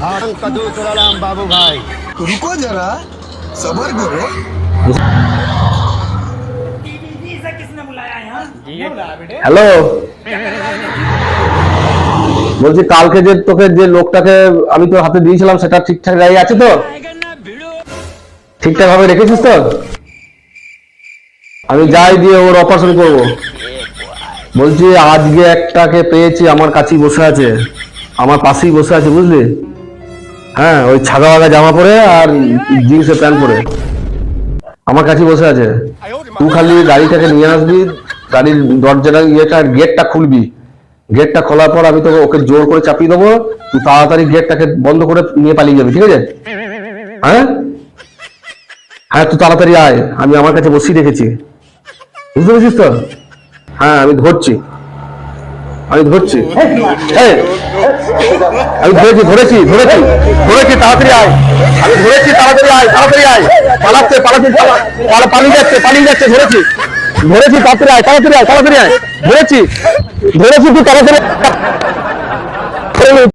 कदू तुराराम बाबू भाई रुको जरा सबर करो। হ্যালো, বলছি কালকে যে তোকে যে লোকটাকে আমি তোর হাতে দিয়েছিলাম সেটা ঠিকঠাক জায়গায় আছে তো? ঠিকঠাক ভাবে রেখেছিস তো? আমি যাই দিয়ে ওর অপারেশন করবো। বলছি আজকে একটাকে পেয়েছি, আমার কাছেই বসে আছে, আমার পাশেই বসে আছে, বুঝলি? হ্যাঁ, ওই ছাগা বাগা জামা পরে আর জিন্সের প্যান্ট পরে আমার কাছেই বসে আছে। তুই খালি গাড়িটাকে নিয়ে আসবি, গাড়ির দরজাটা গেটটা খুলবি। গেটটা খোলার পর আমি তোকে ওকে জোর করে চাপিয়ে দেবো, তুই তাড়াতাড়ি গেটটাকে বন্ধ করে নিয়ে পালিয়ে যাবি, ঠিক আছে? হ্যাঁ হ্যাঁ, তুই তাড়াতাড়ি আয়, আমি আমার কাছে বসিয়ে রেখেছি, বুঝতে পেরেছিস তো? হ্যাঁ, আমি ধরছি এই, আমি ধরেছি তাড়াতাড়ি আয়, আমি ধরেছি, তাড়াতাড়ি আয়, পালিয়ে যাচ্ছে, ধরেছি তাড়াতাড়ি আয়, ধরেছি তুই তাড়াতাড়ি